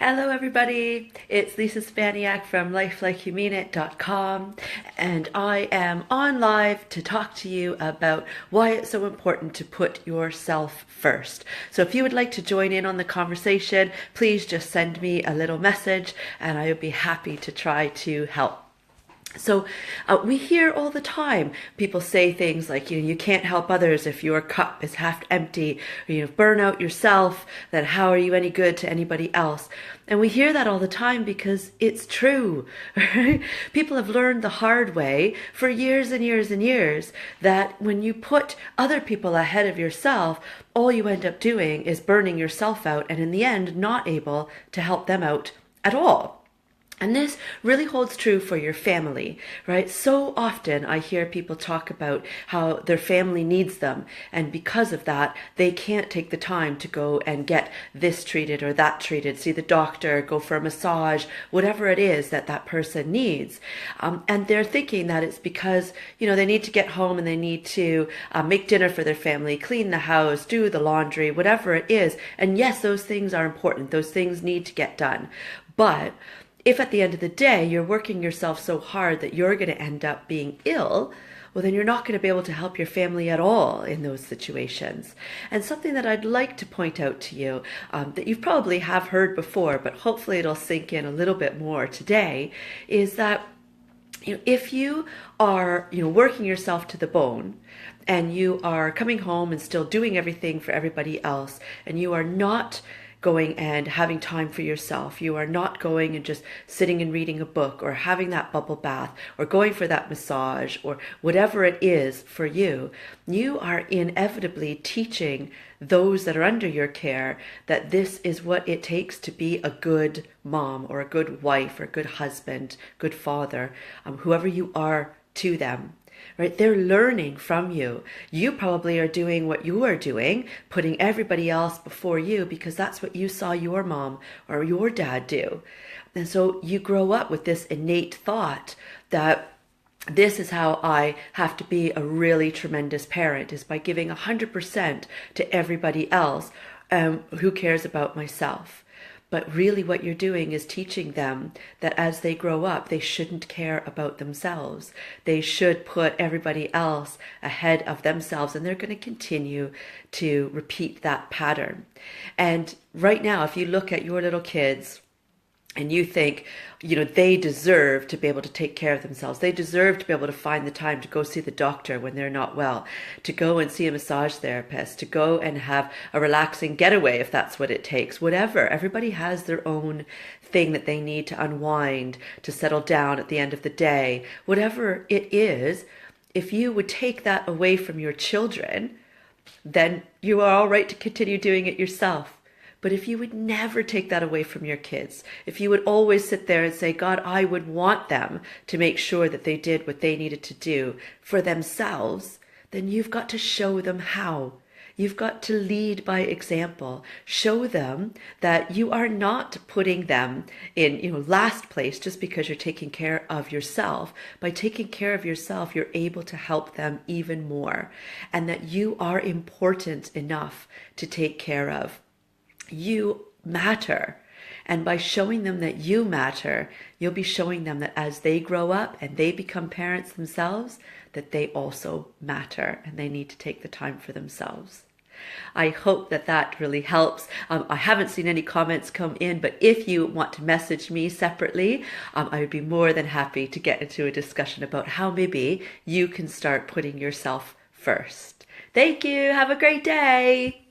Hello everybody, it's Lisa Spaniak from lifelikeyoumeanit.com, and I am on live to talk to you about why it's so important to put yourself first. So if you would like to join in on the conversation, please just send me a little message and I would be happy to try to help. So we hear all the time people say things like, you can't help others if your cup is half empty, or burn out yourself, then how are you any good to anybody else? And we hear that all the time because it's true, right? People have learned the hard way for years and years and years that when you put other people ahead of yourself, all you end up doing is burning yourself out and in the end not able to help them out at all. And this really holds true for your family, right? So often I hear people talk about how their family needs them, and because of that, they can't take the time to go and get this treated or that treated, see the doctor, go for a massage, whatever it is that that person needs. And they're thinking that it's because, they need to get home and they need to make dinner for their family, clean the house, do the laundry, whatever it is. And yes, those things are important. Those things need to get done. But if at the end of the day you're working yourself so hard that you're going to end up being ill, well, then you're not going to be able to help your family at all in those situations. And something that I'd like to point out to you that you probably have heard before, but hopefully it'll sink in a little bit more today, is that if you are working yourself to the bone and you are coming home and still doing everything for everybody else, and you are not going and having time for yourself. You are not going and just sitting and reading a book or having that bubble bath or going for that massage or whatever it is for you. You are inevitably teaching those that are under your care that this is what it takes to be a good mom or a good wife or a good husband, good father, whoever you are to them. Right? They're learning from you. You probably are doing what you are doing, putting everybody else before you because that's what you saw your mom or your dad do. And so you grow up with this innate thought that this is how I have to be a really tremendous parent, is by giving 100% to everybody else. Who cares about myself? But really what you're doing is teaching them that as they grow up, they shouldn't care about themselves. They should put everybody else ahead of themselves, and they're going to continue to repeat that pattern. And right now, if you look at your little kids, and you think, they deserve to be able to take care of themselves. They deserve to be able to find the time to go see the doctor when they're not well, to go and see a massage therapist, to go and have a relaxing getaway if that's what it takes, whatever. Everybody has their own thing that they need to unwind, to settle down at the end of the day. Whatever it is, if you would take that away from your children, then you are all right to continue doing it yourself. But if you would never take that away from your kids, if you would always sit there and say, God, I would want them to make sure that they did what they needed to do for themselves, then you've got to show them how. You've got to lead by example. Show them that you are not putting them in, last place just because you're taking care of yourself. By taking care of yourself, you're able to help them even more, and that you are important enough to take care of. You matter. And by showing them that you matter, you'll be showing them that as they grow up and they become parents themselves, that they also matter and they need to take the time for themselves. I hope that that really helps. I haven't seen any comments come in, but if you want to message me separately, I would be more than happy to get into a discussion about how maybe you can start putting yourself first. Thank you. Have a great day.